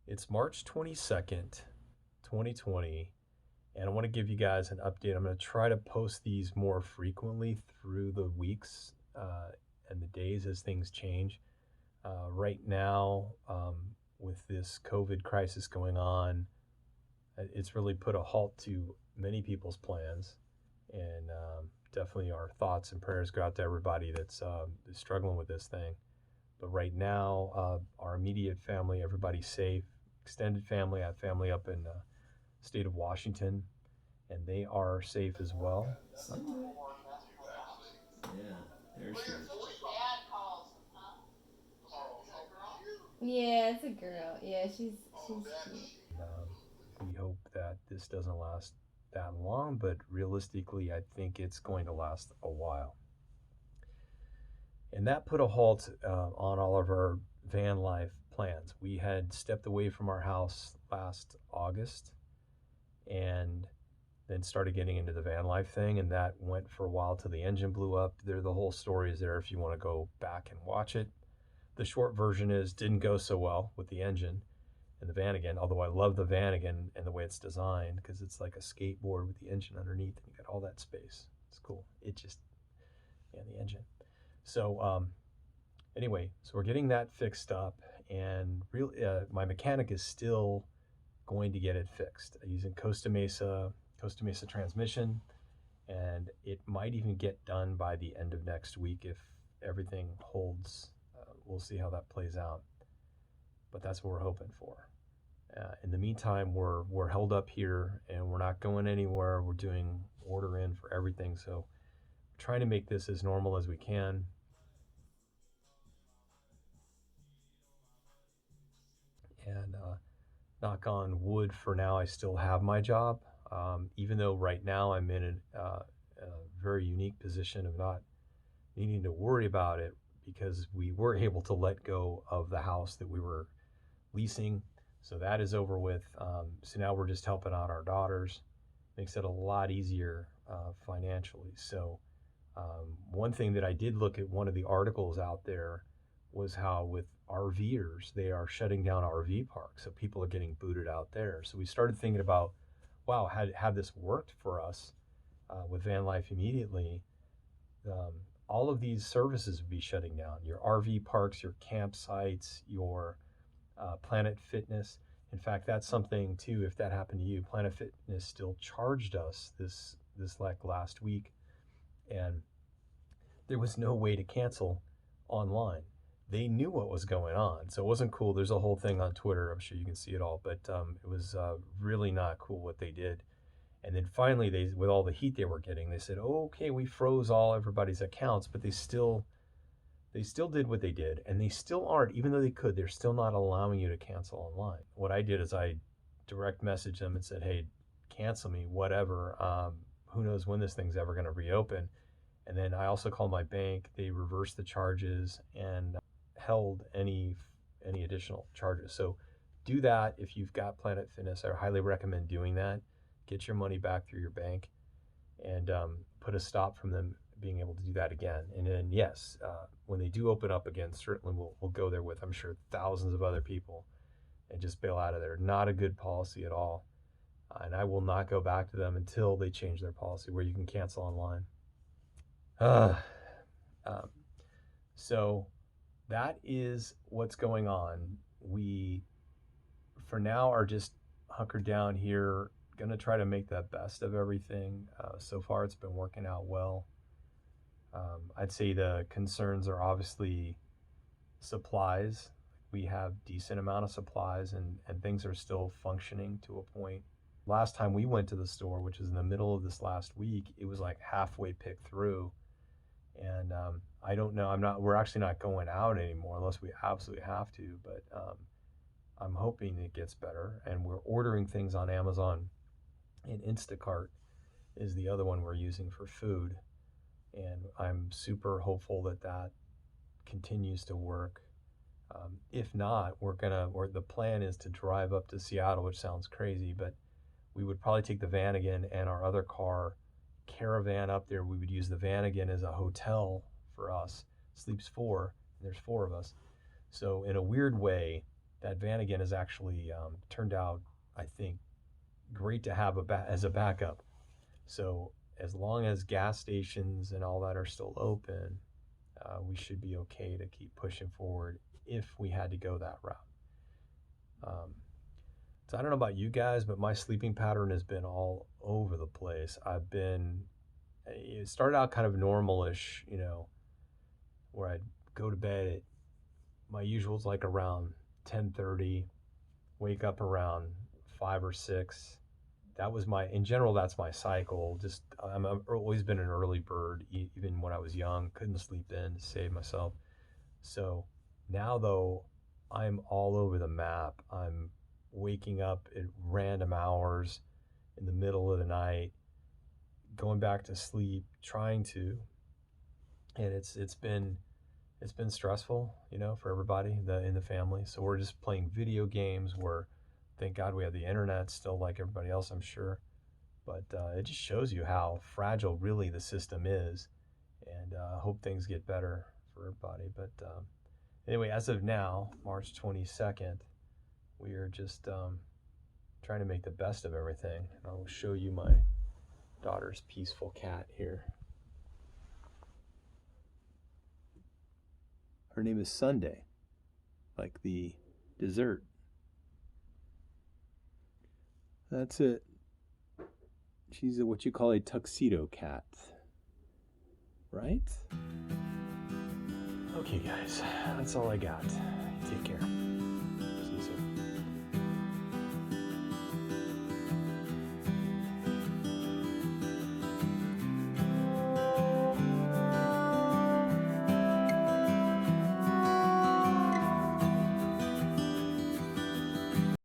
It's March 22nd, 2020, and I want to give you guys an update. I'm going to try to post these more frequently through the weeks and the days as things change. Right now, with this COVID crisis going on, it's really put a halt to many people's plans. And definitely our thoughts and prayers go out to everybody that's struggling with this thing. But right now, our immediate family, everybody's safe. Extended family, I have family up in state of Washington, and they are safe as well. Yeah, there she is. Yeah, it's a girl. Yeah, she's cute. We hope that this doesn't last that long, but realistically, I think it's going to last a while. And that put a halt on all of our van life plans. We had stepped away from our house last August and then started getting into the van life thing, and that went for a while till the engine blew up. The whole story is there if you want to go back and watch it. The short version is didn't go so well with the engine and the Vanagon, although I love the Vanagon and the way it's designed because it's like a skateboard with the engine underneath and you got all that space. It's cool. It just, yeah, the engine. So, anyway, so we're getting that fixed up, and my mechanic is still going to get it fixed using Costa Mesa transmission, and it might even get done by the end of next week if everything holds. We'll see how that plays out, but that's what we're hoping for. In the meantime, we're held up here and we're not going anywhere. We're doing order in for everything, so trying to make this as normal as we can. And knock on wood, for now, I still have my job, even though right now I'm in a very unique position of not needing to worry about it because we were able to let go of the house that we were leasing. So that is over with. So now we're just helping out our daughters. Makes it a lot easier financially. So one thing that I did look at, one of the articles out there was how with RVers, they are shutting down RV parks. So people are getting booted out there. So we started thinking about, wow, had this worked for us with van life immediately, um, all of these services would be shutting down. Your RV parks, your campsites, your Planet Fitness. In fact, that's something too. If that happened to you, Planet Fitness still charged us this like last week, and there was no way to cancel online. They knew what was going on, so it wasn't cool. There's a whole thing on Twitter. I'm sure you can see it all, but it was really not cool what they did. And then finally, they, with all the heat they were getting, they said, oh, "Okay, we froze all everybody's accounts," but they still did what they did, and they still aren't, even though they could, they're still not allowing you to cancel online. What I did is I direct messaged them and said, "Hey, cancel me, whatever. Who knows when this thing's ever going to reopen?" And then I also called my bank. They reversed the charges and held any additional charges. So do that if you've got Planet Fitness. I highly recommend doing that. Get your money back through your bank and put a stop from them being able to do that again. And then yes, when they do open up again, certainly we'll go there with, I'm sure, thousands of other people and just bail out of there. Not a good policy at all. And I will not go back to them until they change their policy where you can cancel online. Uh, um, so that is what's going on. We, for now, are just hunkered down here, going to try to make the best of everything. So far, it's been working out well. I'd say the concerns are obviously supplies. We have decent amount of supplies, and things are still functioning to a point. Last time we went to the store, which is in the middle of this last week, it was like halfway picked through, and I don't know. I'm not. We're actually not going out anymore unless we absolutely have to. But I'm hoping it gets better, and we're ordering things on Amazon, and Instacart is the other one we're using for food, and I'm super hopeful that that continues to work. If not, or the plan is to drive up to Seattle, which sounds crazy, but we would probably take the Vanagon and our other car caravan up there. We would use the Vanagon as a hotel for us. Sleeps four, and there's four of us. So in a weird way, that Vanagon has actually turned out, I think, great to have as a backup. So as long as gas stations and all that are still open, we should be okay to keep pushing forward if we had to go that route. So I don't know about you guys, but my sleeping pattern has been all over the place. It started out kind of normalish, where I'd go to bed at my usual's like around 10:30, wake up around 5 or 6. In general, that's my cycle. Just, I've always been an early bird, even when I was young, couldn't sleep in to save myself. So now though, I'm all over the map. I'm waking up at random hours in the middle of the night, going back to sleep, and it's been stressful, for everybody in the family. So we're just playing video games. Thank God we have the internet still, like everybody else, I'm sure. But it just shows you how fragile really the system is, and I hope things get better for everybody. But anyway, as of now, March 22nd, we are just trying to make the best of everything. And I will show you my daughter's peaceful cat here. Her name is Sunday, like the dessert. That's it. She's what you call a tuxedo cat, right? Okay, guys, that's all I got. Take care.